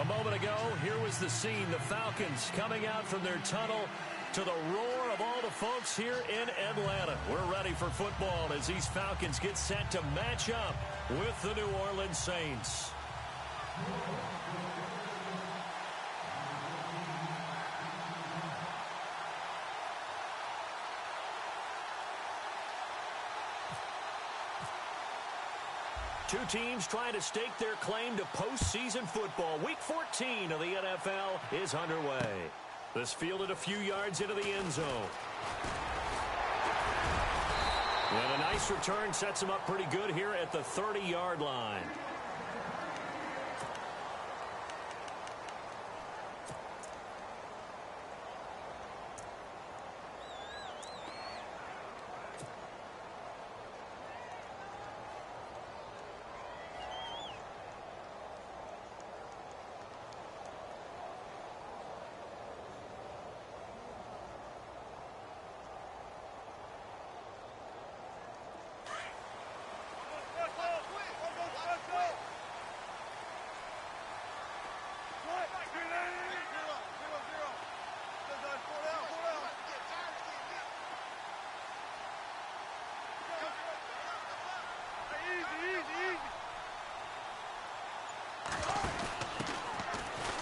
A moment ago, here was the scene. The Falcons coming out from their tunnel to the roar of all the folks here in Atlanta. We're ready for football as these Falcons get set to match up with the New Orleans Saints. Two teams trying to stake their claim to postseason football. Week 14 of the NFL is underway. This fielded a few yards into the end zone. And a nice return sets him up pretty good here at the 30-yard line.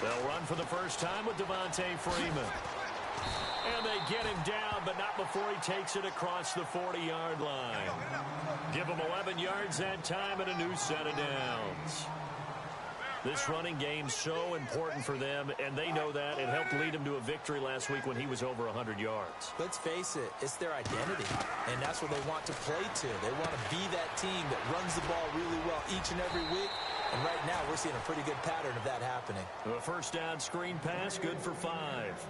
They'll run for the first time with Devontae Freeman. And they get him down, but not before he takes it across the 40-yard line. Give him 11 yards that time and a new set of downs. This running game's so important for them, and they know that. It helped lead them to a victory last week when he was over 100 yards. Let's face it, it's their identity, and that's what they want to play to. They want to be that team that runs the ball really well each and every week. And right now, we're seeing a pretty good pattern of that happening. A first down screen pass, good for 5.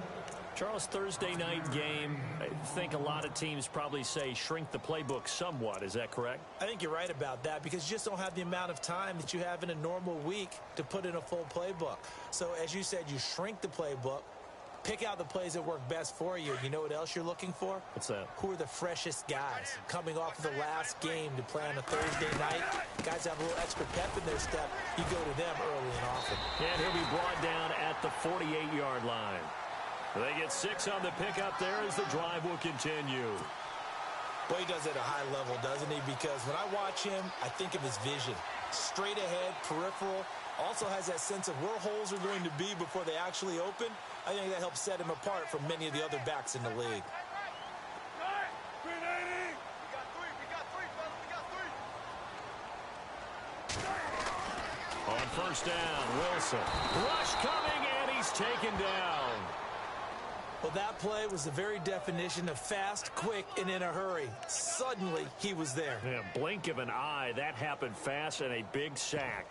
Charles, Thursday night game, I think a lot of teams probably say shrink the playbook somewhat. Is that correct? I think you're right about that because you just don't have the amount of time that you have in a normal week to put in a full playbook. So, as you said, you shrink the playbook. Pick out the plays that work best for you. You know what else you're looking for? What's that? Who are the freshest guys coming off of the last game to play on a Thursday night? Guys have a little extra pep in their step. You go to them early and often. And he'll be brought down at the 48-yard line. They get 6 on the pickup there as the drive will continue. Well, he does it at a high level, doesn't he? Because when I watch him, I think of his vision. Straight ahead, peripheral. Also has that sense of where holes are going to be before they actually open. I think that helps set him apart from many of the other backs in the league. On first down, Wilson. Rush coming, and he's taken down. Well, that play was the very definition of fast, quick, and in a hurry. Suddenly, he was there. Yeah, blink of an eye. That happened fast and a big sack.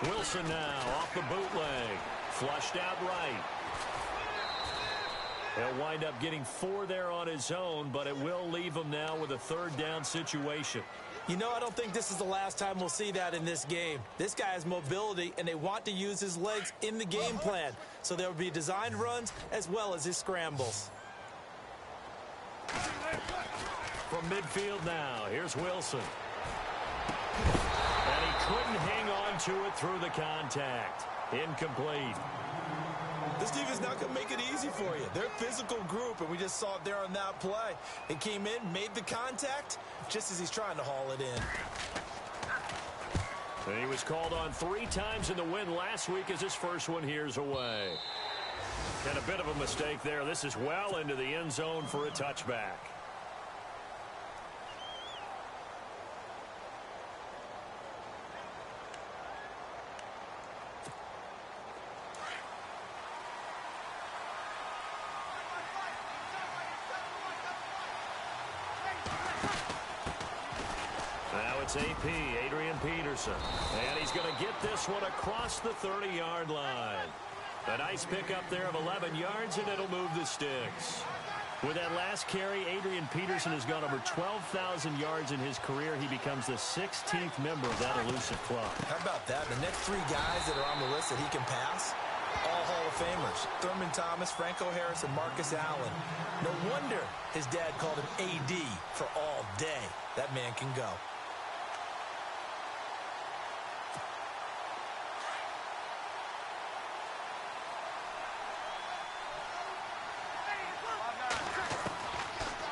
Wilson now off the bootleg. Flushed out right. He'll wind up getting 4 there on his own, but it will leave him now with a third down situation. You know, I don't think this is the last time we'll see that in this game. This guy has mobility, and they want to use his legs in the game plan. So there will be designed runs as well as his scrambles. From midfield now, here's Wilson. And he couldn't hang on to it through the contact. Incomplete. This defense not going to make it easy for you. They're a physical group, and we just saw it there on that play. It came in, made the contact, just as he's trying to haul it in. And he was called on 3 times in the win last week as his first one here's away. And a bit of a mistake there. This is well into the end zone for a touchback. It's AP, Adrian Peterson. And he's going to get this one across the 30-yard line. A nice pickup there of 11 yards, and it'll move the sticks. With that last carry, Adrian Peterson has gone over 12,000 yards in his career. He becomes the 16th member of that elusive club. How about that? The next 3 guys that are on the list that he can pass, All Hall of Famers. Thurman Thomas, Franco Harris, and Marcus Allen. No wonder his dad called him AD for all day. That man can go.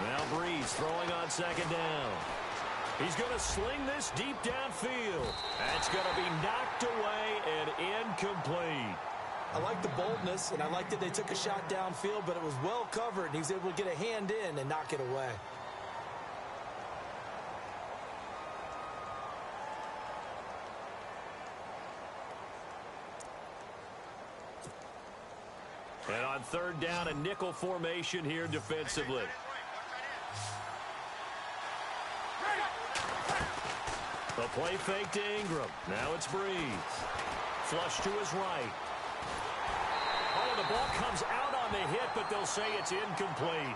Now Breeze throwing on second down. He's going to sling this deep downfield. That's going to be knocked away and incomplete. I like the boldness, and I like that they took a shot downfield, but it was well covered, and he was able to get a hand in and knock it away. And on third down, a nickel formation here defensively. The play fake to Ingram. Now it's Breeze. Flush to his right. Oh, the ball comes out on the hit, but they'll say it's incomplete.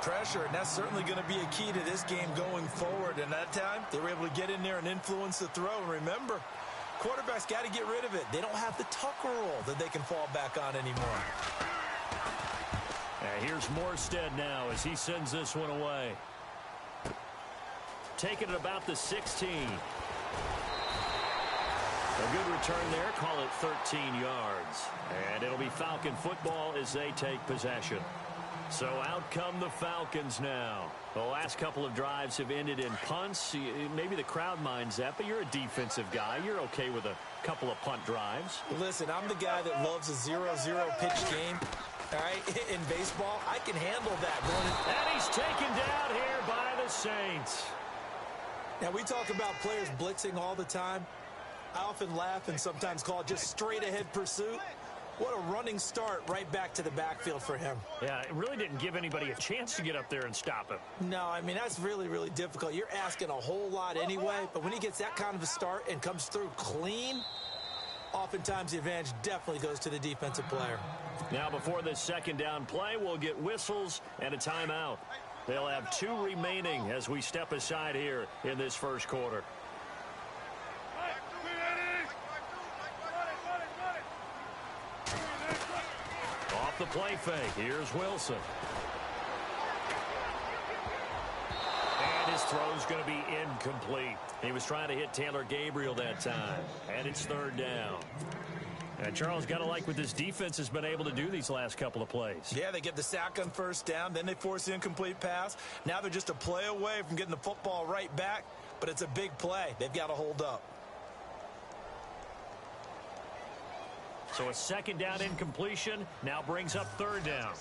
Pressure, and that's certainly going to be a key to this game going forward. And that time, they were able to get in there and influence the throw. And remember, quarterbacks got to get rid of it. They don't have the Tucker roll that they can fall back on anymore. Here's Morstead now as he sends this one away. Taking it about the 16. A good return there. Call it 13 yards. And it'll be Falcon football as they take possession. So out come the Falcons now. The last couple of drives have ended in punts. Maybe the crowd minds that, but you're a defensive guy. You're okay with a couple of punt drives. Listen, I'm the guy that loves a 0-0 pitch game. All right, in baseball, I can handle that. And he's taken down here by the Saints. Now, we talk about players blitzing all the time. I often laugh and sometimes call it just straight-ahead pursuit. What a running start right back to the backfield for him. Yeah, it really didn't give anybody a chance to get up there and stop him. No, I mean, that's really, really difficult. You're asking a whole lot anyway, but when he gets that kind of a start and comes through clean, oftentimes the advantage definitely goes to the defensive player. Now, before this second down play, we'll get whistles and a timeout. They'll have 2 remaining as we step aside here in this first quarter. Off the play fake, here's Wilson. And his throw's going to be incomplete. He was trying to hit Taylor Gabriel that time. And it's third down. And Charles, got to like what this defense has been able to do these last couple of plays. Yeah, they get the sack on first down, then they force the incomplete pass. Now they're just a play away from getting the football right back, but it's a big play. They've got to hold up. So a second down incompletion now brings up third down.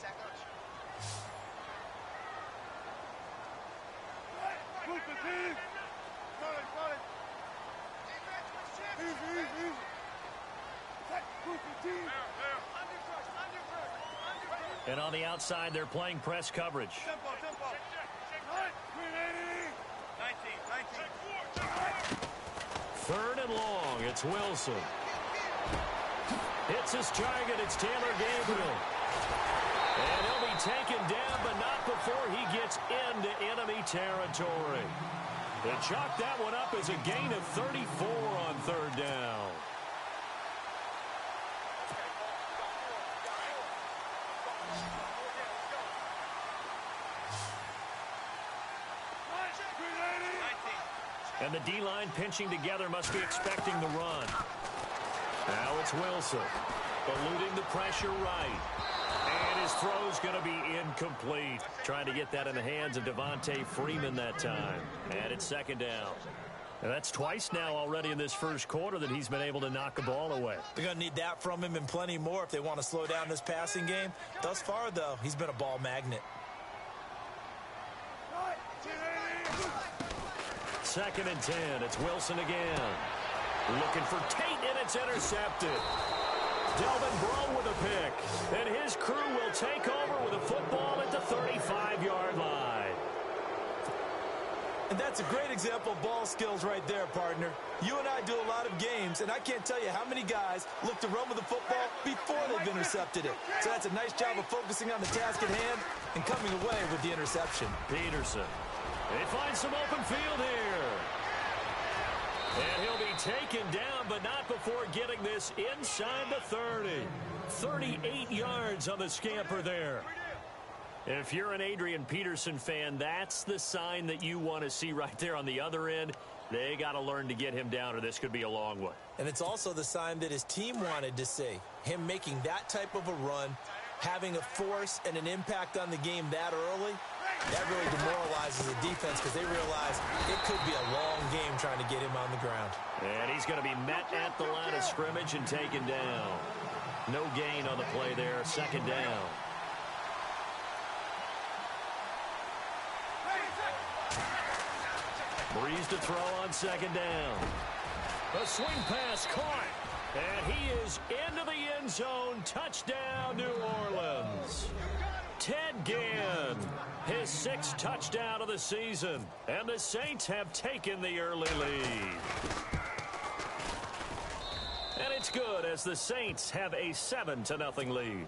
And on the outside, they're playing press coverage. Third and long, it's Wilson. Hits his target, it's Taylor Gabriel. And he'll be taken down, but not before he gets into enemy territory. They chalked that one up as a gain of 34 on third down. And the D-line pinching together must be expecting the run. Now it's Wilson, eluding the pressure right. And his throw's going to be incomplete. Trying to get that in the hands of Devontae Freeman that time. And it's second down. And that's twice now already in this first quarter that he's been able to knock a ball away. They're going to need that from him and plenty more if they want to slow down this passing game. Thus far, though, he's been a ball magnet. Second and 10. It's Wilson again. Looking for Tate, and it's intercepted. Delvin Breaux with a pick. And his crew will take over with a football at the 35-yard line. And that's a great example of ball skills right there, partner. You and I do a lot of games, and I can't tell you how many guys look to run with the football before they've intercepted it. So that's a nice job of focusing on the task at hand and coming away with the interception. Peterson. They find some open field here. And he'll be taken down, but not before getting this inside the 30. 38 yards on the scamper there. If you're an Adrian Peterson fan, that's the sign that you want to see right there on the other end. They got to learn to get him down, or this could be a long one. And it's also the sign that his team wanted to see. Him making that type of a run, having a force and an impact on the game that early, that really demoralizes the defense because they realize it could be a long game trying to get him on the ground. And he's going to be met at the line of scrimmage and taken down. No gain on the play there, second down. Breeze to throw on second down. A swing pass caught. And he is into the end zone. Touchdown, New Orleans. Ted Ginn, his 6th touchdown of the season. And the Saints have taken the early lead. And it's good as the Saints have a 7-0 lead.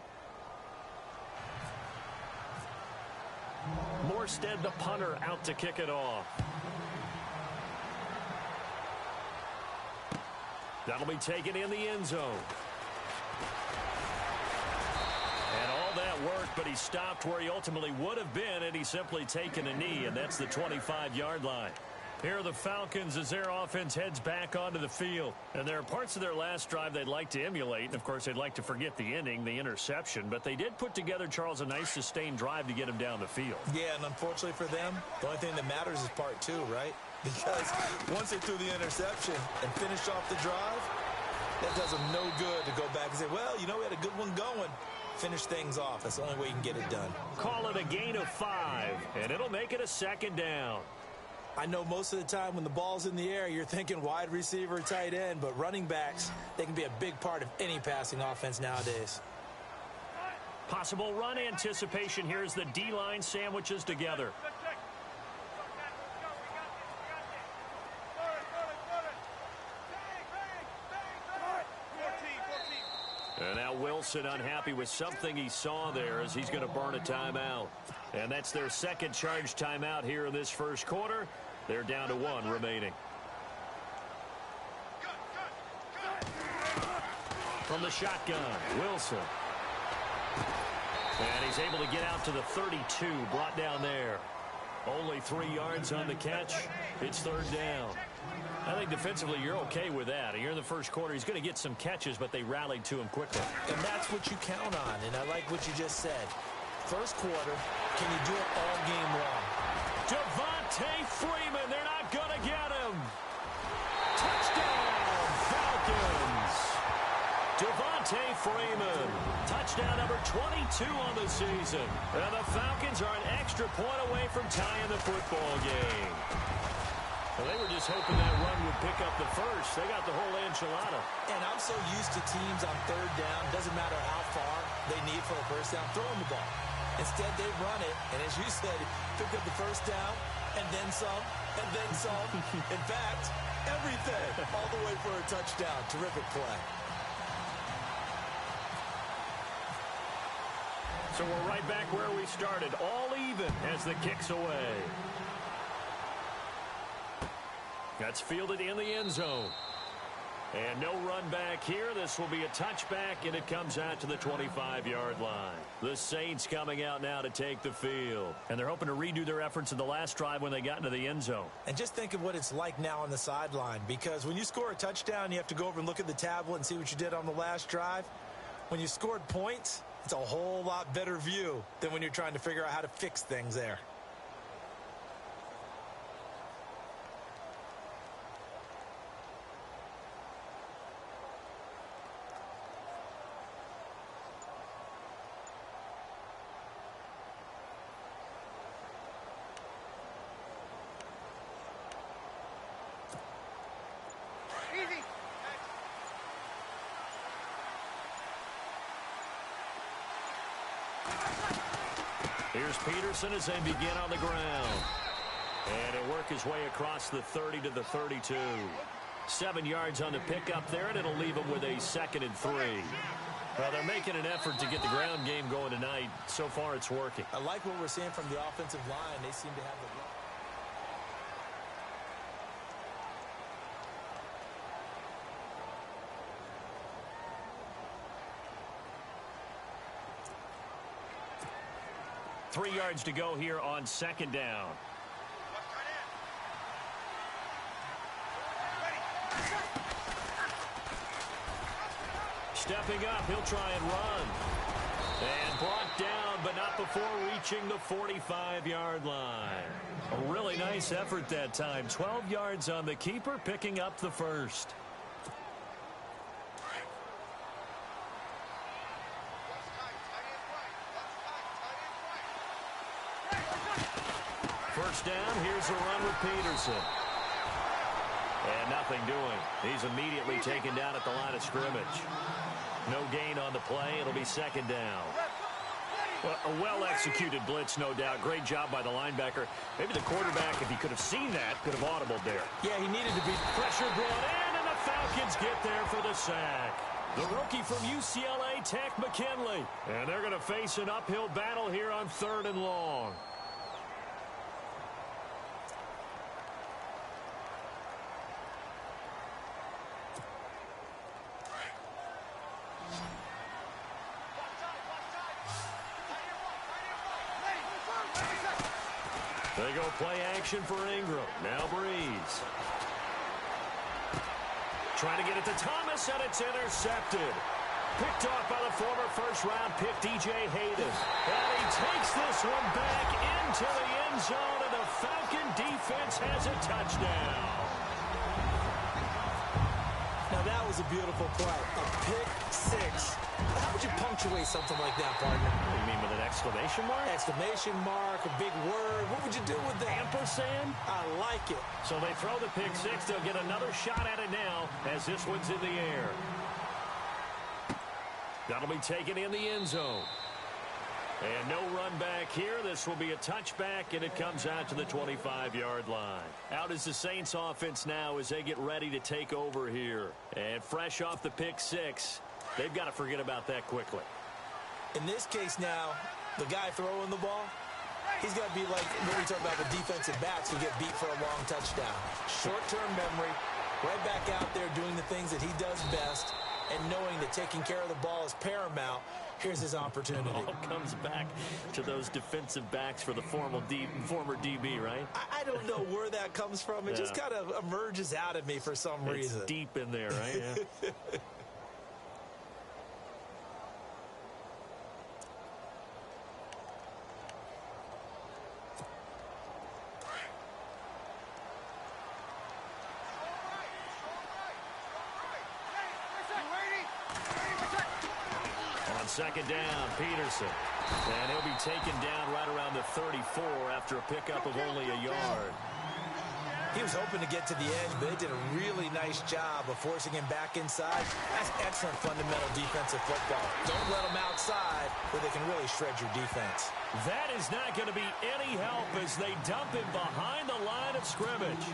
Morstead, the punter, out to kick it off. That'll be taken in the end zone. And all that worked, but he stopped where he ultimately would have been had he simply taken a knee, and that's the 25-yard line. Here are the Falcons as their offense heads back onto the field. And there are parts of their last drive they'd like to emulate. And, of course, they'd like to forget the inning, the interception. But they did put together, Charles, a nice sustained drive to get him down the field. Yeah, and unfortunately for them, the only thing that matters is part 2, right? Because once they threw the interception and finished off the drive, that does them no good to go back and say, well, you know, we had a good one going. Finish things off. That's the only way you can get it done. Call it a gain of 5, and it'll make it a second down. I know most of the time when the ball's in the air, you're thinking wide receiver, tight end, but running backs, they can be a big part of any passing offense nowadays. Possible run anticipation here as the D-line sandwiches together. And now Wilson unhappy with something he saw there as he's going to burn a timeout. And that's their second charge timeout here in this first quarter. They're down to 1 remaining. From the shotgun, Wilson. And he's able to get out to the 32, brought down there. Only 3 yards on the catch. It's third down. I think defensively you're okay with that. Here in the first quarter, he's going to get some catches, but they rallied to him quickly. And that's what you count on, and I like what you just said. First quarter, can you do it all game long? Devontae Freeman, they're not going to get him. Touchdown, Falcons. Devontae Freeman, touchdown number 22 on the season. And the Falcons are an extra point away from tying the football game. Well, they were just hoping that run would pick up the first. They got the whole enchilada. And I'm so used to teams on third down, doesn't matter how far they need for a first down, throwing the ball. Instead, they run it, and as you said, pick up the first down, and then some, and then some. In fact, everything, all the way for a touchdown. Terrific play. So we're right back where we started, all even as the kick's away. That's fielded in the end zone. And no run back here. This will be a touchback, and it comes out to the 25-yard line. The Saints coming out now to take the field. And they're hoping to redo their efforts in the last drive when they got into the end zone. And just think of what it's like now on the sideline, because when you score a touchdown, you have to go over and look at the tablet and see what you did on the last drive. When you scored points, it's a whole lot better view than when you're trying to figure out how to fix things there. Here's Peterson as they begin on the ground. And he'll work his way across the 30 to the 32. 7 yards on the pickup there, and it'll leave him with a 2nd and 3. Well, they're making an effort to get the ground game going tonight. So far, it's working. I like what we're seeing from the offensive line. They seem to have the... 3 yards to go here on second down. Stepping up, he'll try and run. And brought down, but not before reaching the 45-yard line. A really nice effort that time. 12 yards on the keeper, picking up the first. First down, here's a run with Peterson. And nothing doing. He's immediately taken down at the line of scrimmage. No gain on the play. It'll be second down. Well, a well-executed blitz, no doubt. Great job by the linebacker. Maybe the quarterback, if he could have seen that, could have audibled there. Yeah, he needed to be. Pressure brought in, and the Falcons get there for the sack. The rookie from UCLA, Tech McKinley. And they're going to face an uphill battle here on 3rd and long. They go play action for Ingram. Now Breeze. Trying to get it to Thomas, and it's intercepted. Picked off by the former first-round pick, DJ Hayden. And he takes this one back into the end zone, and the Falcon defense has a touchdown. Now that was a beautiful play. A pick six. How would you punctuate something like that, partner? What do you mean, with an exclamation mark? Exclamation mark, a big word. What would you do with that? Ampersand? I like it. So they throw the pick six. They'll get another shot at it now as this one's in the air. That'll be taken in the end zone. And no run back here. This will be a touchback, and it comes out to the 25-yard line. Out is the Saints offense now as they get ready to take over here. And fresh off the pick six, they've got to forget about that quickly. In this case now, the guy throwing the ball, he's got to be like what we talk about with defensive backs who get beat for a long touchdown. Short-term memory, right back out there doing the things that he does best, and knowing that taking care of the ball is paramount. Here's his opportunity. It all comes back to those defensive backs for the former DB, right? I don't know where that comes from. It just kind of emerges out of me for some reason. It's deep in there, right? Yeah. Second down, Peterson. And he'll be taken down right around the 34 after a pickup of only a yard. He was hoping to get to the edge, but they did a really nice job of forcing him back inside. That's excellent fundamental defensive football. Don't let them outside where they can really shred your defense. That is not going to be any help as they dump him behind the line of scrimmage.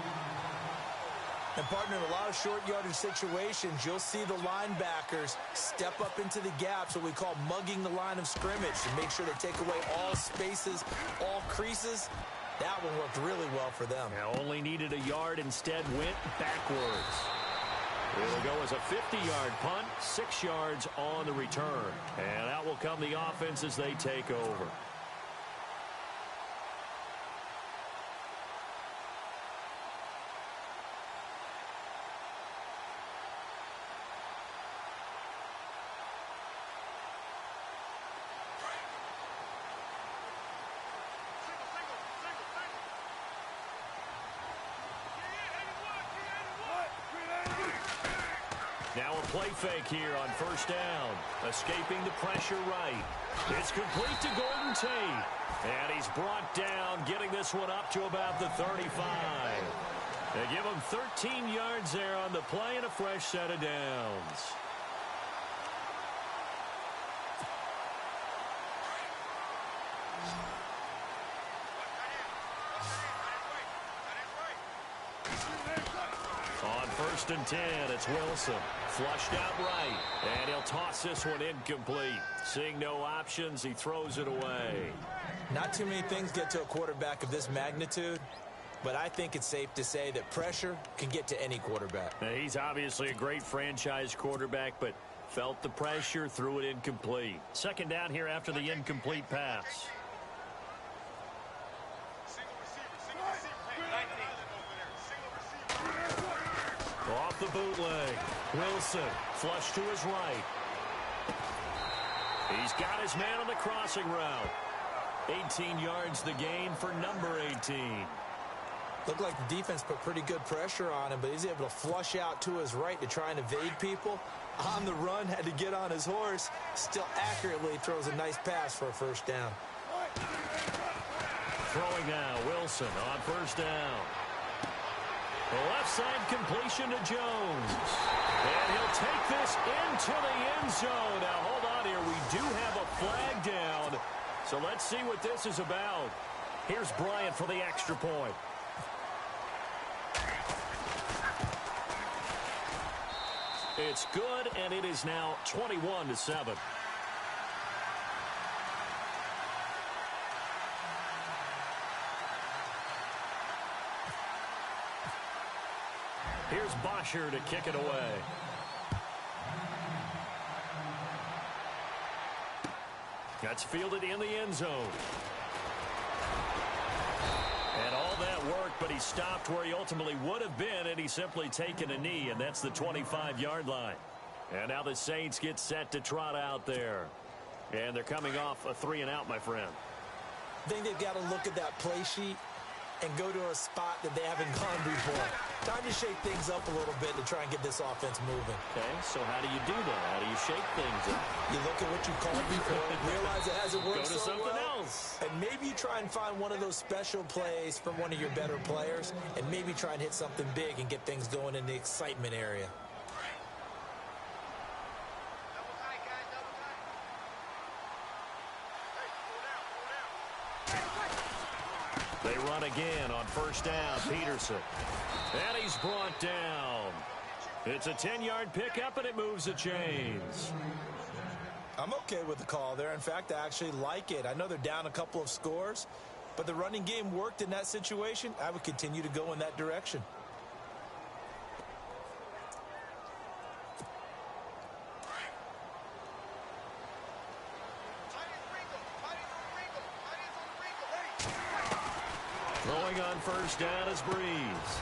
And, partner, in a lot of short yardage situations, you'll see the linebackers step up into the gaps, what we call mugging the line of scrimmage, to make sure they take away all spaces, all creases. That one worked really well for them. Now only needed a yard, instead went backwards. It'll go as a 50-yard punt, 6 yards on the return. And out will come the offense as they take over. Now a play fake here on first down. Escaping the pressure right. It's complete to Golden Tate. And he's brought down, getting this one up to about the 35. They give him 13 yards there on the play and a fresh set of downs. On 1st and 10, it's Wilson. Flushed out right, and he'll toss this one incomplete. Seeing no options, he throws it away. Not too many things get to a quarterback of this magnitude, but I think it's safe to say that pressure can get to any quarterback. Now, he's obviously a great franchise quarterback, but felt the pressure, threw it incomplete. Second down here after the incomplete pass. the bootleg. Wilson, flush to his right. He's got his man on the crossing route. 18 yards the gain for number 18. Looked like the defense put pretty good pressure on him, but he's able to flush out to his right to try and evade people. On the run, had to get on his horse. Still accurately throws a nice pass for a first down. Throwing now, Wilson on first down. The left side completion to Jones. And he'll take this into the end zone. Now, hold on here. We do have a flag down. So let's see what this is about. Here's Bryant for the extra point. It's good, and it is now 21-7. Here's Bosher to kick it away. That's fielded in the end zone. And all that work, but he stopped where he ultimately would have been, and he's simply taken a knee, and that's the 25-yard line. And now the Saints get set to trot out there. And they're coming off a 3-and-out, my friend. I think they've got to look at that play sheet and go to a spot that they haven't gone before. Time to shake things up a little bit to try and get this offense moving. Okay, so how do you do that? How do you shake things up? You look at what you called before, realize it hasn't worked Go to so something well, else. and maybe you try and find one of those special plays from one of your better players, and maybe try and hit something big and get things going in the excitement area. They run again on first down. Peterson. And he's brought down. It's a 10-yard pickup, and it moves the chains. I'm okay with the call there. In fact, I actually like it. I know they're down a couple of scores, but the running game worked in that situation. I would continue to go in that direction. Throwing on first down is Breeze.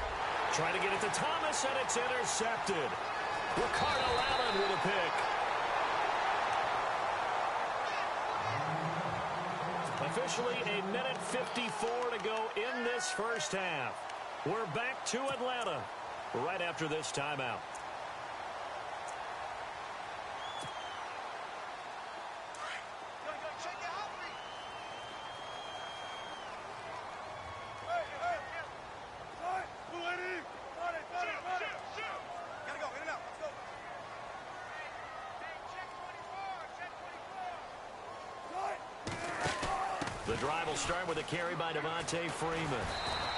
Trying to get it to Thomas, and it's intercepted. Ricardo Allen with a pick. Officially a minute 54 to go in this first half. We're back to Atlanta right after this timeout. The drive will start with a carry by Devontae Freeman.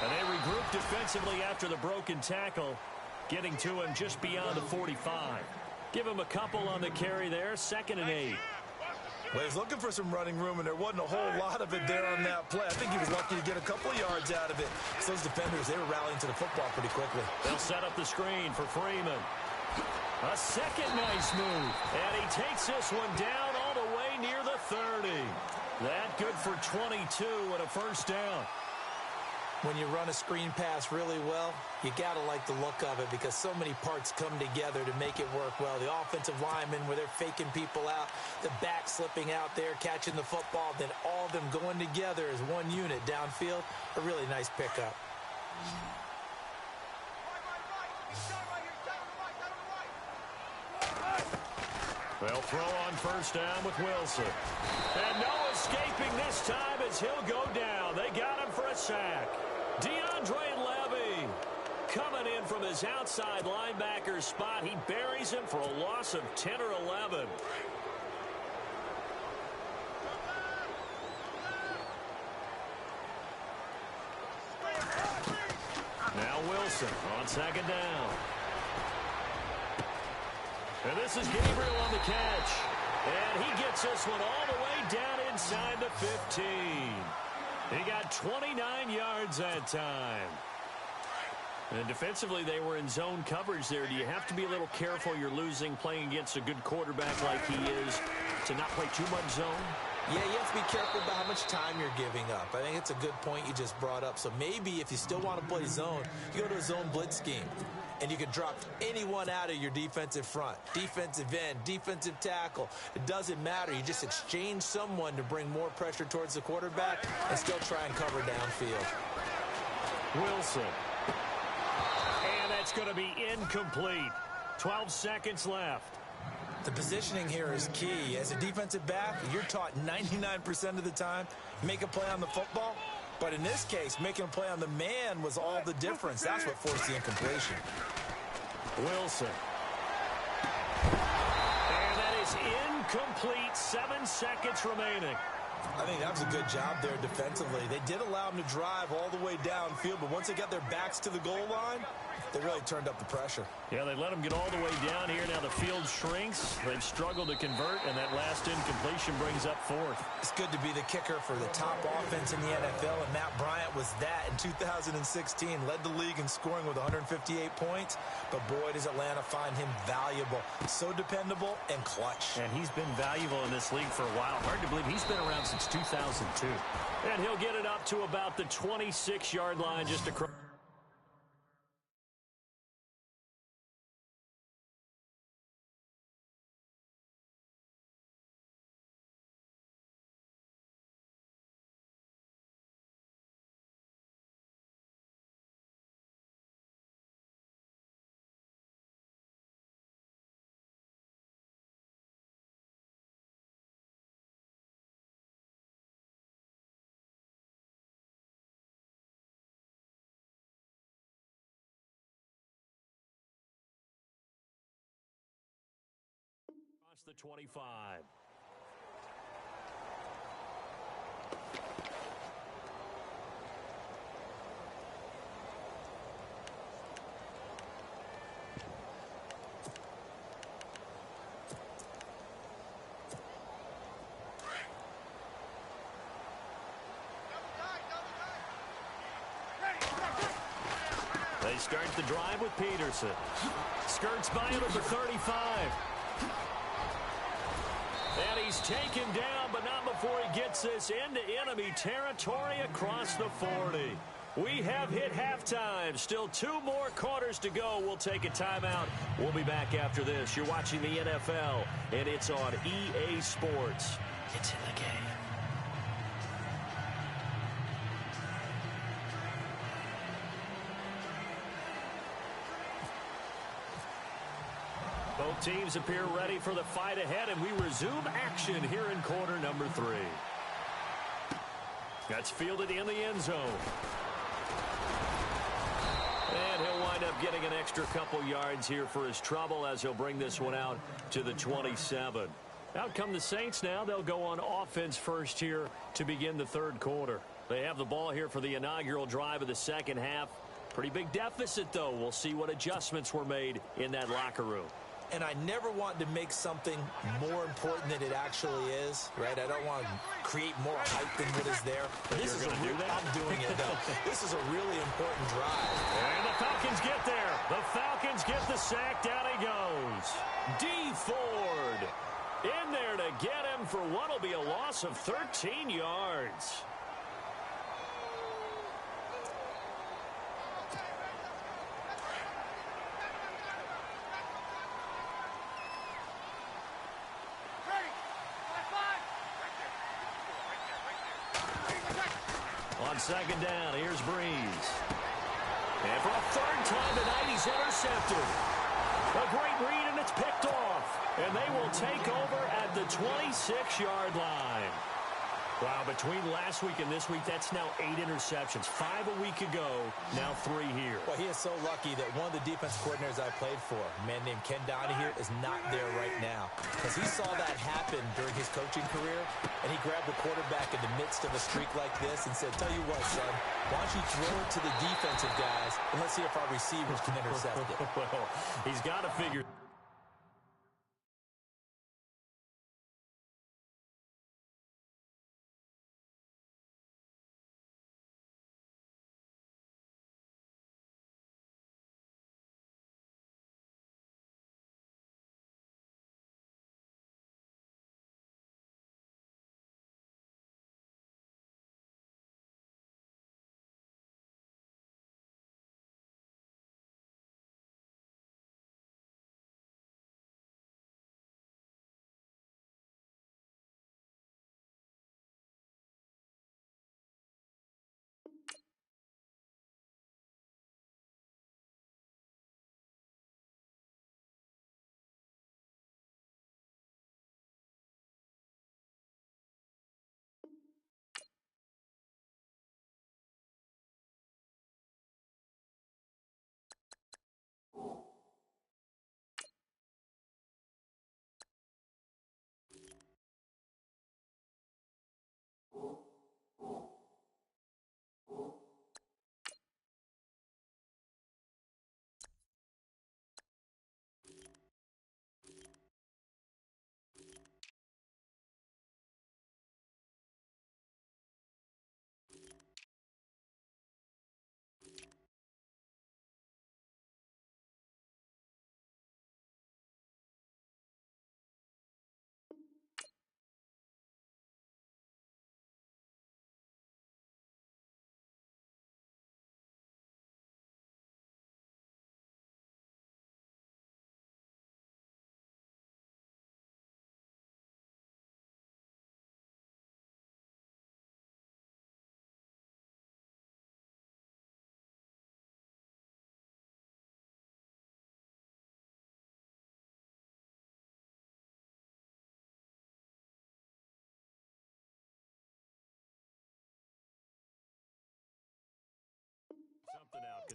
And they regroup defensively after the broken tackle, getting to him just beyond the 45. Give him a couple on the carry there, 2nd and 8. Well, he's looking for some running room, and there wasn't a whole lot of it there on that play. I think he was lucky to get a couple yards out of it. So those defenders, they were rallying to the football pretty quickly. They'll set up the screen for Freeman. A second nice move. And he takes this one down all the way near the 30. That good for 22 and a first down. When you run a screen pass really well, you got to like the look of it because so many parts come together to make it work well. The offensive linemen, where they're faking people out, the back slipping out there, catching the football, then all of them going together as one unit downfield. A really nice pickup. They'll throw on first down with Wilson. And no escaping this time as he'll go down. They got him for a sack. DeAndre Levy coming in from his outside linebacker spot. He buries him for a loss of 10 or 11. Now Wilson on 2nd down. And this is Gabriel on the catch. And he gets this one all the way down inside the 15. He got 29 yards that time. And defensively, they were in zone coverage there. Do you have to be a little careful? You're losing playing against a good quarterback like he is to not play too much zone? Yeah, you have to be careful about how much time you're giving up. I think it's a good point you just brought up. So maybe if you still want to play zone, you go to a zone blitz scheme. and you can drop anyone out of your defensive front. Defensive end, defensive tackle. It doesn't matter. You just exchange someone to bring more pressure towards the quarterback and still try and cover downfield. Wilson. And that's going to be incomplete. 12 seconds left. The positioning here is key. As a defensive back, you're taught 99% of the time, make a play on the football. But in this case, making a play on the man was all the difference. That's what forced the incompletion. Wilson. And that is incomplete. 7 seconds remaining. I think that was a good job there defensively. They did allow them to drive all the way downfield, but once they got their backs to the goal line, they really turned up the pressure. Yeah, they let them get all the way down here. Now the field shrinks. They've struggled to convert, and that last incompletion brings up 4th. It's good to be the kicker for the top offense in the NFL, and Matt Bryant was that in 2016. Led the league in scoring with 158 points, but boy, does Atlanta find him valuable. So dependable and clutch. And he's been valuable in this league for a while. Hard to believe he's been around since 2002. And he'll get it up to about the 26-yard line just across. The 25. They start the drive with Peterson. Skirts by him at the 35. And he's taken down, but not before he gets this into enemy territory across the 40. We have hit halftime. Still 2 more quarters to go. We'll take a timeout. We'll be back after this. You're watching the NFL, and it's on EA Sports. It's in the game. Both teams appear ready for the fight ahead, and we resume action here in quarter number 3. That's fielded in the end zone. And he'll wind up getting an extra couple yards here for his trouble as he'll bring this one out to the 27. Out come the Saints now. They'll go on offense first here to begin the 3rd quarter. They have the ball here for the inaugural drive of the second half. Pretty big deficit, though. We'll see what adjustments were made in that locker room. And I never want to make something more important than it actually is, right? I don't want to create more hype than what is there. This is I'm doing it, though. This is a really important drive. And the Falcons get there. The Falcons get the sack. Down he goes. D. Ford in there to get him for what will be a loss of 13 yards. On second down, here's Breeze. And for a 3rd time tonight, he's intercepted. A great read, and it's picked off. And they will take over at the 26-yard line. Wow, between last week and this week, that's now 8 interceptions. 5 a week ago, now 3 here. Well, he is so lucky that one of the defense coordinators I played for, a man named Ken Donahue, is not there right now. Because he saw that happen during his coaching career, and he grabbed the quarterback in the midst of a streak like this and said, tell you what, son, why don't you throw it to the defensive guys, and let's see if our receivers can intercept it. Well, he's got to figure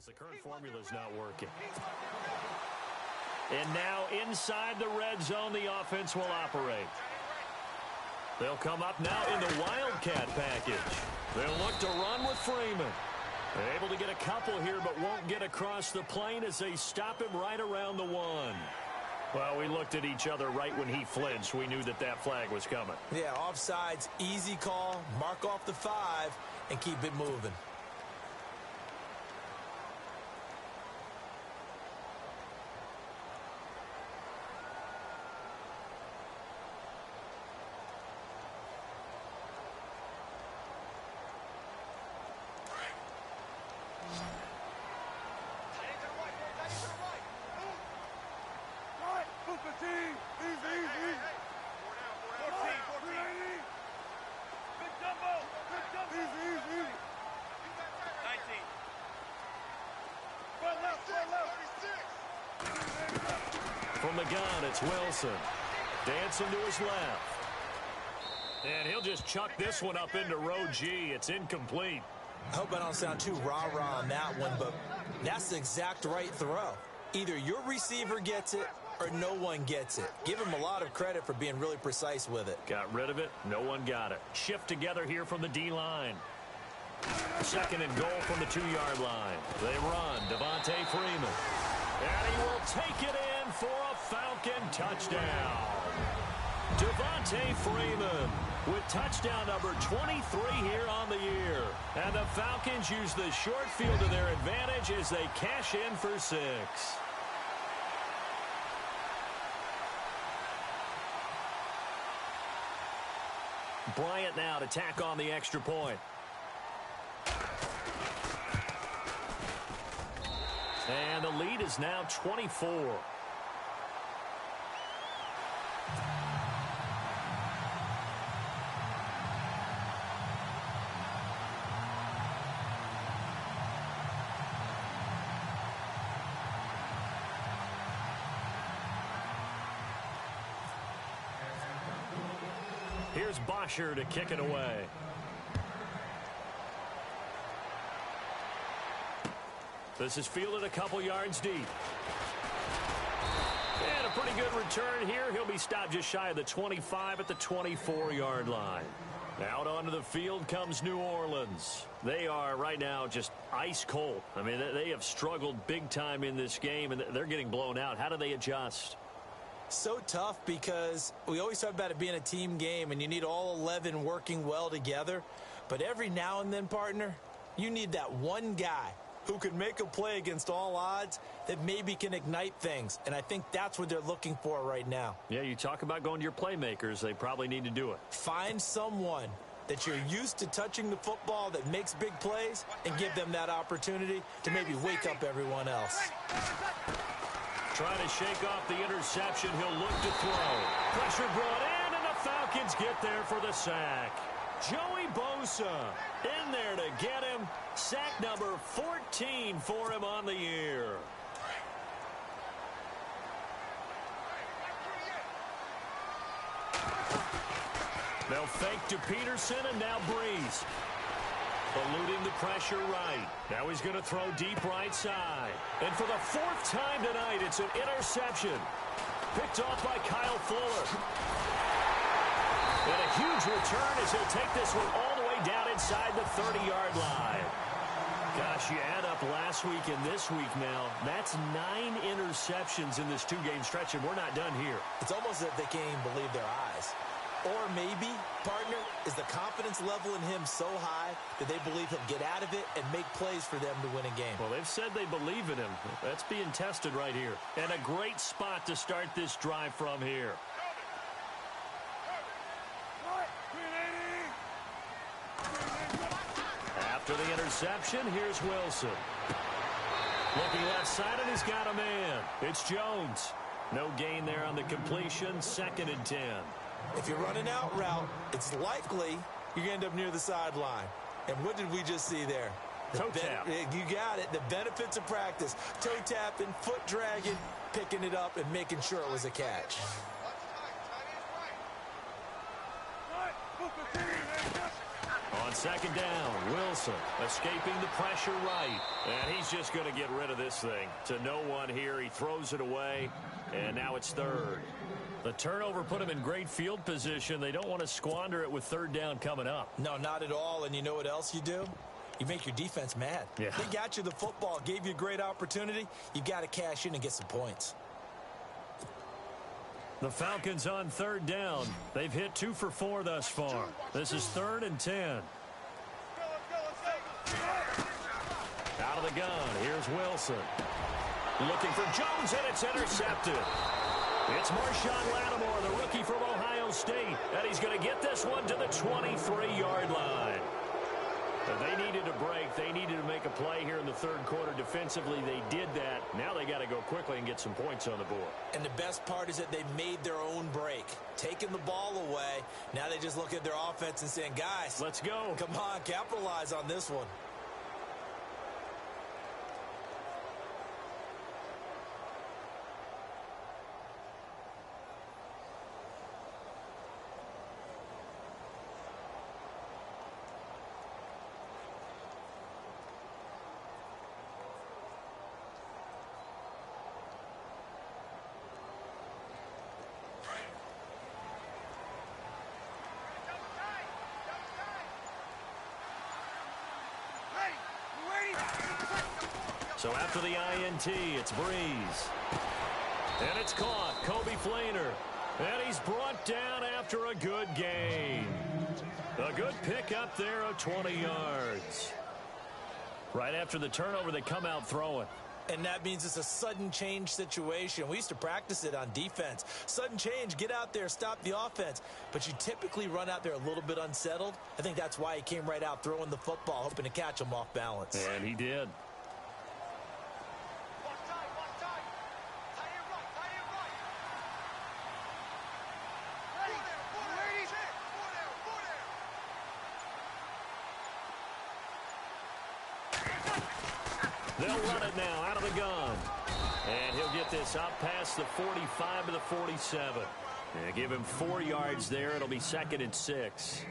the current formula is not working. And now inside the red zone, the offense will operate. They'll come up now in the Wildcat package. They'll look to run with Freeman. They're able to get a couple here, but won't get across the plane as they stop him right around the 1. Well, we looked at each other right when he flinched. We knew that that flag was coming. Yeah, offsides, easy call, mark off the 5, and keep it moving. From the gun, it's Wilson. Dancing to his left. And he'll just chuck this one up into row G. It's incomplete. I hope I don't sound too rah-rah on that one, but that's the exact right throw. Either your receiver gets it or no one gets it. Give him a lot of credit for being really precise with it. Got rid of it. No one got it. Shift together here from the D-line. Second and goal from the 2-yard line. They run. Devontae Freeman. And he will take it in for a Falcon touchdown. Devontae Freeman with touchdown number 23 here on the year. And the Falcons use the short field to their advantage as they cash in for 6. Bryant now to tack on the extra point. And the lead is now 24. Here's Bosher to kick it away. This is fielded a couple yards deep. And a pretty good return here. He'll be stopped just shy of the 25 at the 24-yard line. Out onto the field comes New Orleans. They are right now just ice cold. I mean, they have struggled big time in this game, and they're getting blown out. How do they adjust? So tough because we always talk about it being a team game, and you need all 11 working well together. But every now and then, partner, you need that one guy who can make a play against all odds that maybe can ignite things. And I think that's what they're looking for right now. Yeah, you talk about going to your playmakers. They probably need to do it. Find someone that you're used to touching the football that makes big plays and give them that opportunity to maybe wake up everyone else. Trying to shake off the interception. He'll look to throw. Pressure brought in, and the Falcons get there for the sack. Joey Bosa in there to get him. Sack number 14 for him on the year. They'll fake to Peterson, and now Breeze. Eluding the pressure right. Now he's going to throw deep right side. And for the 4th time tonight, it's an interception. Picked off by Kyle Fuller. And a huge return as he'll take this one all the way down inside the 30-yard line. Gosh, you add up last week and this week now. That's 9 interceptions in this 2-game stretch, and we're not done here. It's almost as if they can't even believe their eyes. Or maybe, partner, is the confidence level in him so high that they believe he'll get out of it and make plays for them to win a game. Well, they've said they believe in him. That's being tested right here. And a great spot to start this drive from here. After the interception, here's Wilson. Looking left side, and he's got a man. It's Jones. No gain there on the completion. 2nd and 10. If you're running out route, it's likely you're going to end up near the sideline. And what did we just see there? Toe tap. You got it. The benefits of practice. Toe tapping, foot dragging, picking it up, and making sure it was a catch. On second down, Wilson escaping the pressure right. And he's just going to get rid of this thing. To no one here. He throws it away, and now it's third. The turnover put him in great field position. They don't want to squander it with third down coming up. No, not at all. And you know what else you do? You make your defense mad. Yeah. They got you the football, gave you a great opportunity. You got to cash in and get some points. The Falcons on third down. They've hit 2 for 4 thus far. This is 3rd and 10. Out of the gun, here's Wilson. Looking for Jones, and it's intercepted. It's Marshawn Lattimore, the rookie from Ohio State, and he's going to get this one to the 23-yard line. They needed a break. They needed to make a play here in the third quarter. Defensively, they did that. Now they got to go quickly and get some points on the board. And the best part is that they made their own break, taking the ball away. Now they just look at their offense and saying, guys, let's go. Come on, capitalize on this one. So after the INT, it's Breeze. And it's caught. Kobe Flainer. And he's brought down after a good gain. A good pickup there of 20 yards. Right after the turnover, they come out throwing. And that means it's a sudden change situation. We used to practice it on defense. Sudden change, get out there, stop the offense. But you typically run out there a little bit unsettled. I think that's why he came right out throwing the football, hoping to catch him off balance. And he did. They'll run it now out of the gun. And he'll get this up past the 45 to the 47. Yeah, give him 4 yards there. It'll be 2nd and 6.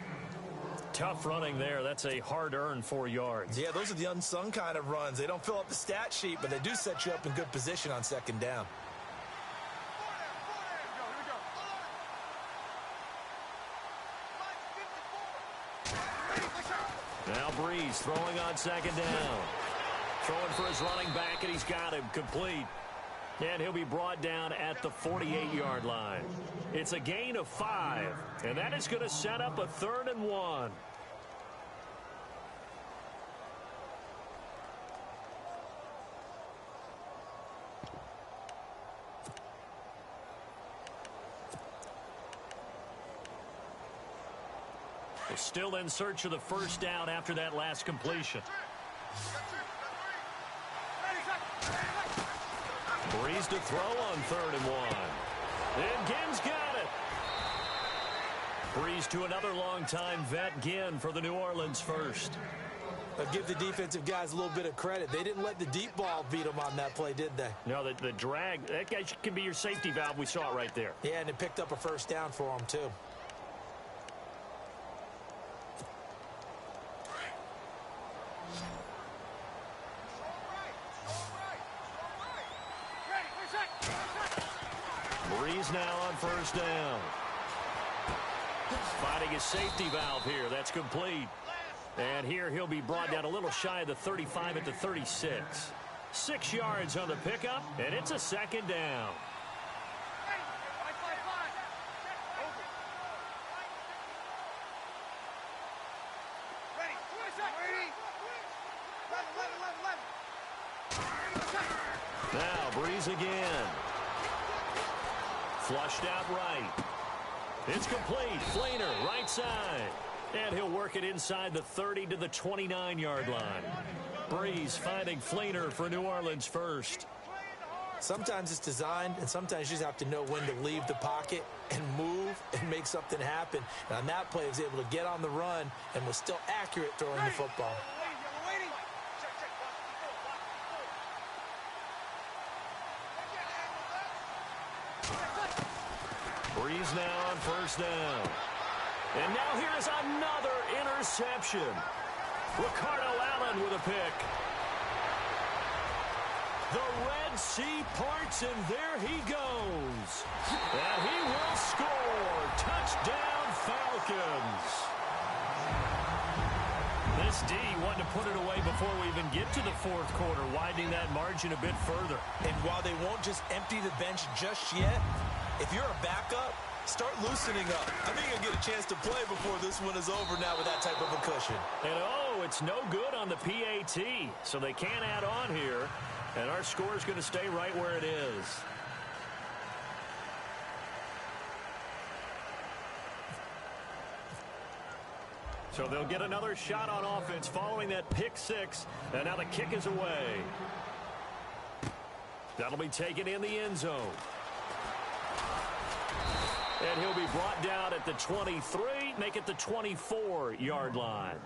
Tough running there. That's a hard-earned 4 yards. Yeah, those are the unsung kind of runs. They don't fill up the stat sheet, but they do set you up in good position on 2nd down. Now Breeze throwing on 2nd down. Throwing for his running back, and he's got him complete. And he'll be brought down at the 48-yard line. It's a gain of 5, and that is going to set up a 3rd and 1. We're still in search of the first down after that last completion. Breeze to throw on 3rd and 1. And Ginn's got it. Breeze to another longtime vet, Ginn, for the New Orleans first. But give the defensive guys a little bit of credit. They didn't let the deep ball beat them on that play, did they? No, the drag, that guy can be your safety valve. We saw it right there. Yeah, and it picked up a first down for them, too. Breeze now on first down. Finding his safety valve here. That's complete. And here he'll be brought down a little shy of the 35 at the 36. 6 yards on the pickup, and it's a 2nd down. Now Breeze again. Flushed out right. It's complete. Flainer, right side. And he'll work it inside the 30 to the 29-yard line. Breeze finding Flainer for New Orleans first. Sometimes it's designed, and sometimes you just have to know when to leave the pocket and move and make something happen. And on that play, he was able to get on the run and was still accurate throwing the football. Breeze now on first down. And now here's another interception. Ricardo Allen with a pick. The Red Sea parts, and there he goes. And he will score. Touchdown, Falcons. This D wanted to put it away before we even get to the fourth quarter, widening that margin a bit further. And while they won't just empty the bench just yet, if you're a backup, start loosening up. I think you'll get a chance to play before this one is over now with that type of a cushion. And it's no good on the PAT, so they can't add on here. And our score is going to stay right where it is. So they'll get another shot on offense following that pick six. And now the kick is away. That'll be taken in the end zone. And he'll be brought down at the 23, make it the 24-yard line.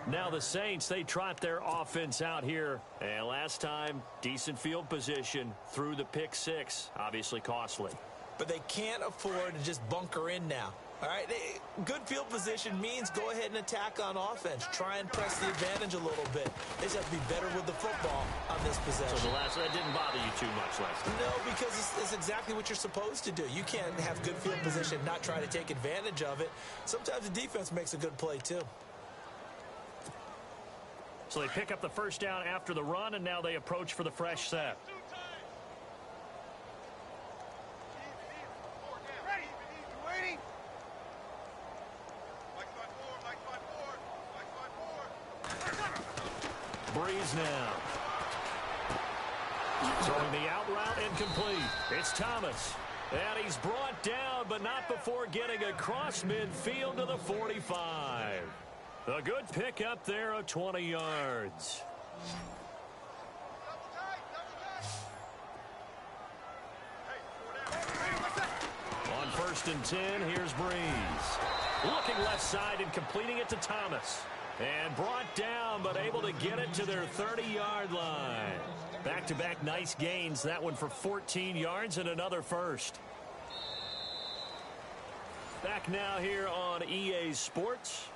Now the Saints, they trot their offense out here. And last time, decent field position through the pick six. Obviously costly. But they can't afford to just bunker in now. All right, good field position means go ahead and attack on offense. Try and press the advantage a little bit. They just have to be better with the football on this possession. So that didn't bother you too much last time? No, because it's exactly what you're supposed to do. You can't have good field position, not try to take advantage of it. Sometimes the defense makes a good play, too. So they pick up the first down after the run, and now they approach for the fresh set. Breeze now. Throwing the out route incomplete. It's Thomas. And he's brought down, but not before getting across midfield to the 45. A good pick up there of 20 yards. On 1st and 10, here's Breeze. Looking left side and completing it to Thomas. And brought down, but able to get it to their 30-yard line. Back-to-back nice gains. That one for 14 yards and another first. Back now here on EA Sports.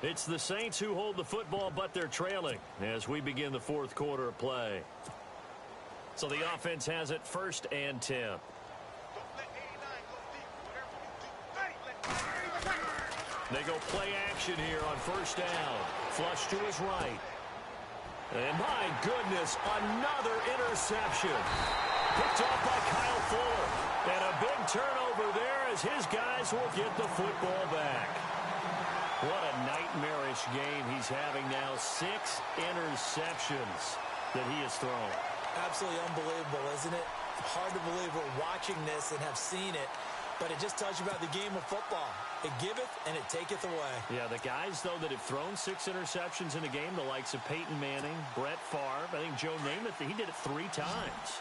It's the Saints who hold the football, but they're trailing as we begin the fourth quarter of play. So the offense has it 1st and 10. They go play action here on 1st down. Flush to his right. And my goodness, another interception. Picked off by Kyle Fuller. And a big turnover there as his guys will get the football back. What a nightmarish game he's having now. 6 interceptions that he has thrown. Absolutely unbelievable, isn't it? Hard to believe we're watching this and have seen it. But it just tells you about the game of football. It giveth and it taketh away. Yeah, the guys, though, that have thrown 6 interceptions in a game, the likes of Peyton Manning, Brett Favre, I think Joe Namath, he did it 3 times.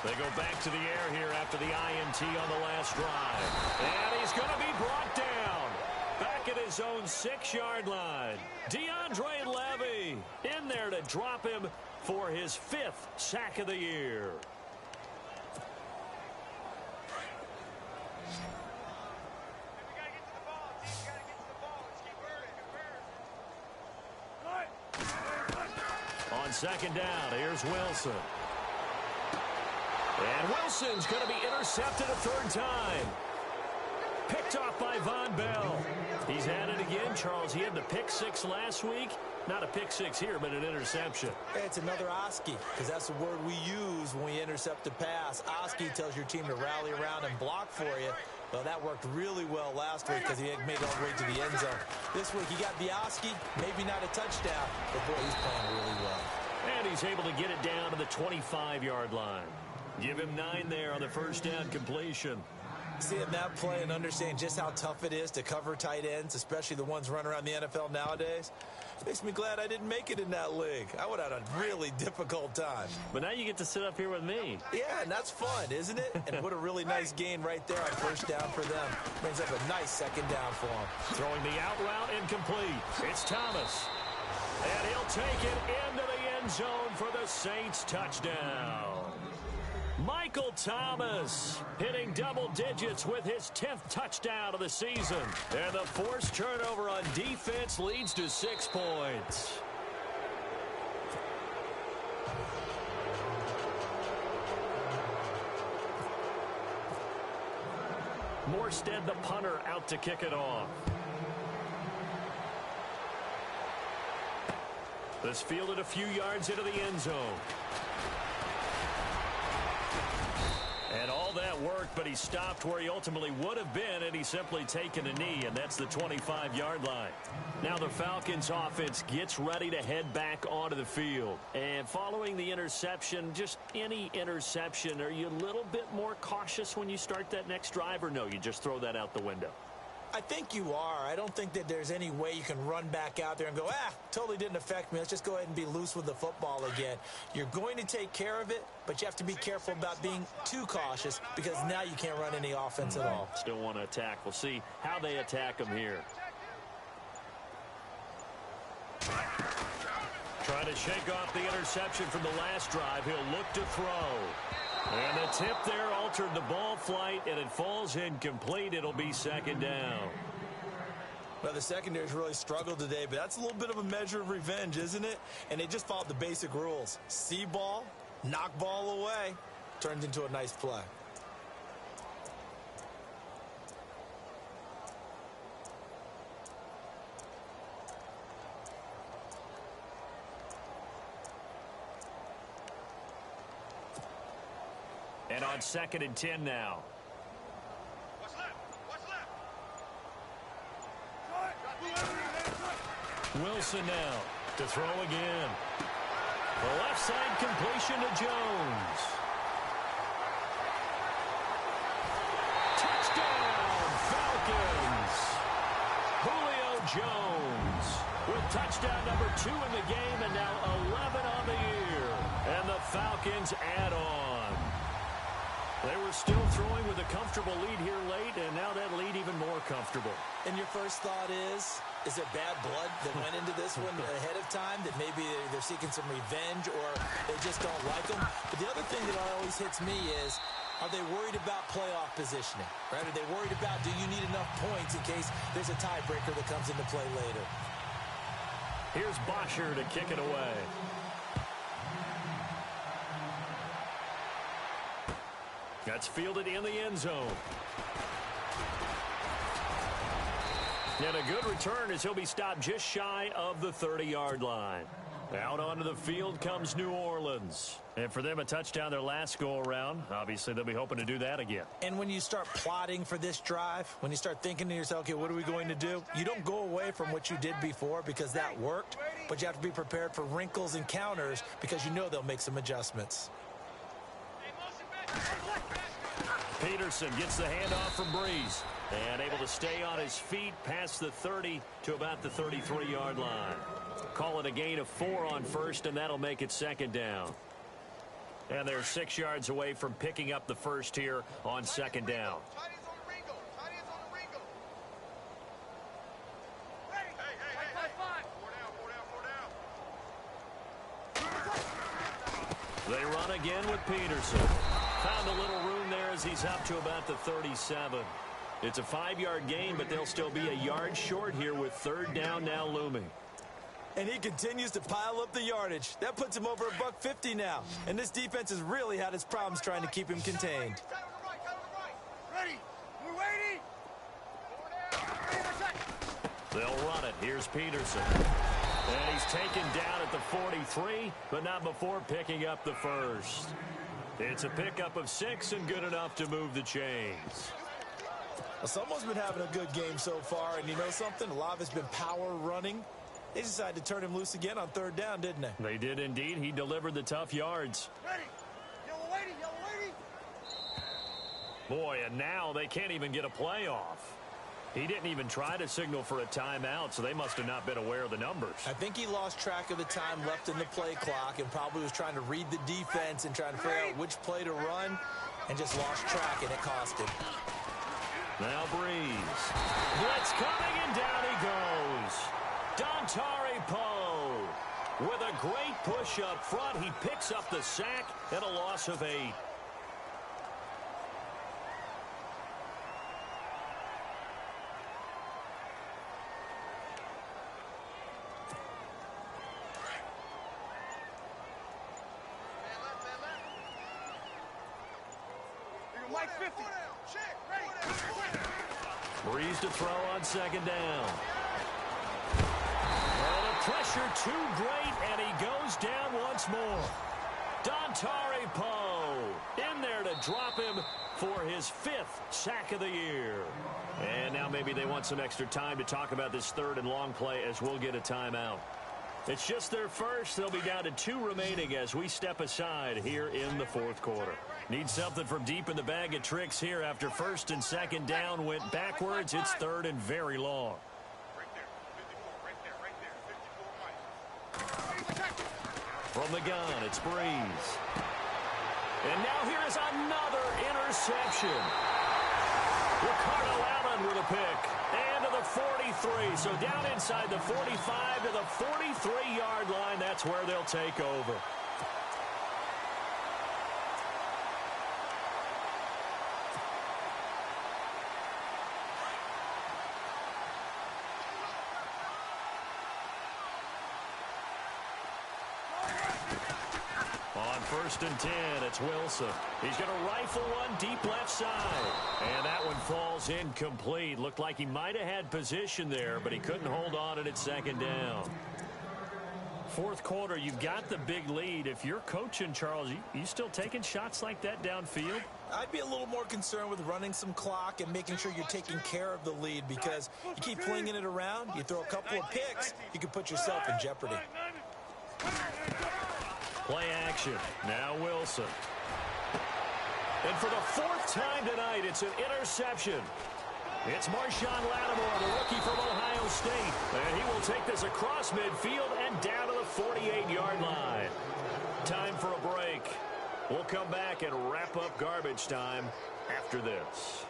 They go back to the air here after the INT on the last drive. And he's going to be brought down. Back at his own 6-yard line. DeAndre Levy in there to drop him for his 5th sack of the year. On 2nd down, here's Wilson. And Wilson's going to be intercepted a 3rd time. Picked off by Von Bell. He's had it again, Charles. He had the pick 6 last week. Not a pick 6 here, but an interception. Hey, it's another Oski, because that's the word we use when we intercept a pass. Oski tells your team to rally around and block for you. Well, that worked really well last week because he made it all the way to the end zone. This week, he got the Oski, maybe not a touchdown, but boy, he's playing really well. And he's able to get it down to the 25-yard line. Give him 9 there on the 1st down completion. Seeing that play and understanding just how tough it is to cover tight ends, especially the ones running around the NFL nowadays, makes me glad I didn't make it in that league. I would have had a really difficult time. But now you get to sit up here with me. Yeah, and that's fun, isn't it? And what a really nice gain right there on 1st down for them. Brings up a nice 2nd down for them. Throwing the out route incomplete. It's Thomas. And he'll take it into the end zone for the Saints touchdown. Michael Thomas hitting double digits with his 10th touchdown of the season. And the forced turnover on defense leads to 6 points. Morstead, the punter, out to kick it off. This fielded a few yards into the end zone. And all that worked, but he stopped where he ultimately would have been had he simply taken a knee, and that's the 25-yard line. Now the Falcons offense gets ready to head back onto the field. And following the interception, just any interception, are you a little bit more cautious when you start that next drive, or no, you just throw that out the window? I think you are. I don't think that there's any way you can run back out there and go, totally didn't affect me. Let's just go ahead and be loose with the football again. You're going to take care of it, but you have to be careful about being too cautious because now you can't run any offense at all. Still want to attack. We'll see how they attack him here. Trying to shake off the interception from the last drive. He'll look to throw. And the tip there altered the ball flight, and it falls incomplete. It'll be second down. Well, the secondary's really struggled today, but that's a little bit of a measure of revenge, isn't it? And they just followed the basic rules. See ball, knock ball away, turns into a nice play. And on 2nd and 10 now. What's left? Wilson now to throw again. The left side completion to Jones. Touchdown, Falcons. Julio Jones with touchdown number 2 in the game and now 11 on the year. And the Falcons add on. They were still throwing with a comfortable lead here late, and now that lead even more comfortable. And your first thought is there bad blood that went into this one ahead of time, that maybe they're seeking some revenge or they just don't like them? But the other thing that always hits me is, are they worried about playoff positioning? Right? Are they worried about, do you need enough points in case there's a tiebreaker that comes into play later? Here's Bosher to kick it away. That's fielded in the end zone. And a good return as he'll be stopped just shy of the 30-yard line. Out onto the field comes New Orleans. And for them, a touchdown their last go-around. Obviously, they'll be hoping to do that again. And when you start plotting for this drive, when you start thinking to yourself, okay, what are we going to do? You don't go away from what you did before because that worked, but you have to be prepared for wrinkles and counters because you know they'll make some adjustments. Peterson gets the handoff from Breeze and able to stay on his feet past the 30 to about the 33-yard line. Call it a gain of 4 on first, and that'll make it second down. And they're 6 yards away from picking up the first here on second down. They run again with Peterson. Found a little room there as he's up to about the 37. It's a 5-yard gain, but they'll still be a yard short here with third down now looming. And he continues to pile up the yardage. That puts him over $150 now. And this defense has really had its problems trying to keep him contained. Ready. We're waiting. They'll run it. Here's Peterson. And he's taken down at the 43, but not before picking up the first. It's a pickup of 6 and good enough to move the chains. Well, someone's been having a good game so far, and you know something? A lot of it's been power running. They decided to turn him loose again on third down, didn't they? They did indeed. He delivered the tough yards. Ready. Yellow lady. Boy, and now they can't even get a play off. He didn't even try to signal for a timeout, so they must have not been aware of the numbers. I think he lost track of the time left in the play clock and probably was trying to read the defense and trying to figure out which play to run and just lost track, and it cost him. Now Breeze. Blitz coming, and down he goes. Dontari Poe with a great push up front. He picks up the sack and a loss of 8. White 50. Breeze to throw on second down. Well, the pressure too great, and he goes down once more. Dontari Poe in there to drop him for his 5th sack of the year. And now maybe they want some extra time to talk about this 3rd and long play as we'll get a timeout. It's just their first. They'll be down to 2 remaining as we step aside here in the 4th quarter. Need something from deep in the bag of tricks here after 1st and 2nd down went backwards. It's 3rd and very long. From the gun, it's Breeze. And now here is another interception. Ricardo Allen with a pick. And to the 43. So down inside the 45 to the 43-yard line. That's where they'll take over. On 1st and 10, it's Wilson. He's going to rifle one deep left side. And that one falls incomplete. Looked like he might have had position there, but he couldn't hold on at 2nd down. 4th quarter, you've got the big lead. If you're coaching, Charles, you still taking shots like that downfield? I'd be a little more concerned with running some clock and making sure you're taking care of the lead, because you keep flinging it around, you throw a couple of picks, you can put yourself in jeopardy. Play action. Now Wilson. And for the 4th time tonight, it's an interception. It's Marshawn Lattimore, the rookie from Ohio State. And he will take this across midfield and down to the 48-yard line. Time for a break. We'll come back and wrap up garbage time after this.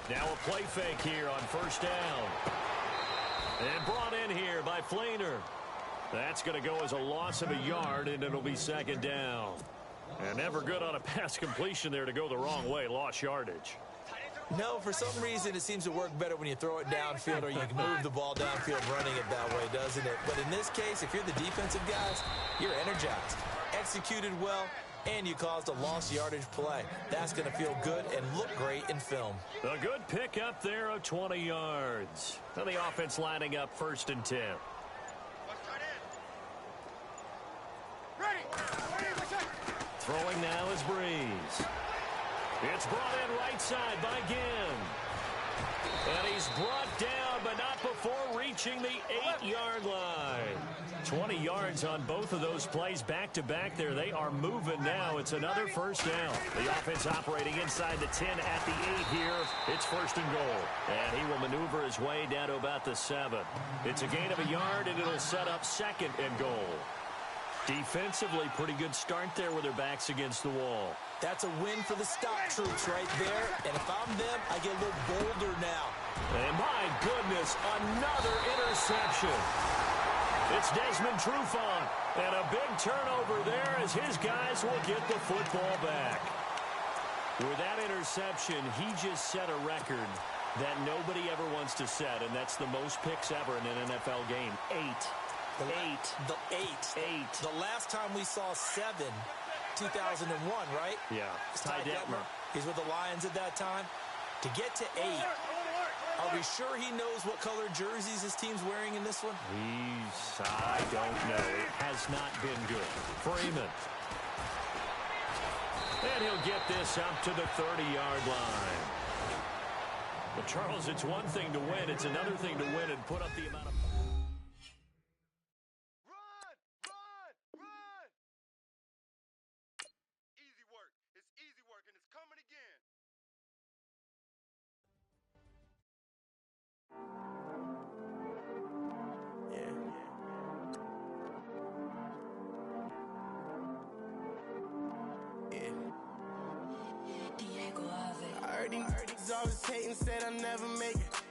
Now a play fake here on 1st down. And brought in here by Flainer. That's going to go as a loss of a yard, and it'll be 2nd down. And never good on a pass completion there to go the wrong way. Lost yardage. No, for some reason, it seems to work better when you throw it downfield or you can move the ball downfield running it that way, doesn't it? But in this case, if you're the defensive guys, you're energized, executed well, and you caused a lost yardage play. That's going to feel good and look great in film. A good pickup there of 20 yards. And the offense lining up 1st and 10. Throwing now is Breeze. It's brought in right side by Ginn. And he's brought down, but not before reaching the 8-yard line. 20 yards on both of those plays back-to-back there. They are moving now. It's another 1st down. The offense operating inside the 10 at the 8 here. It's 1st and goal. And he will maneuver his way down to about the 7. It's a gain of a yard, and it'll set up 2nd and goal. Defensively, pretty good start there with their backs against the wall. That's a win for the stock troops right there. And if I'm them, I get a little bolder now. And my goodness, another interception. It's Desmond Trufant. And a big turnover there as his guys will get the football back. With that interception, he just set a record that nobody ever wants to set, and that's the most picks ever in an NFL game. 8. The last time we saw 7, 2001, right? Yeah. Ty Detmer. He's with the Lions at that time. To get to 8, are we sure he knows what color jerseys his team's wearing in this one? I don't know. It has not been good. Freeman. And he'll get this up to the 30-yard line. But, Charles, it's one thing to win. It's another thing to win and put up the amount of... Always hating, said I'll never make it.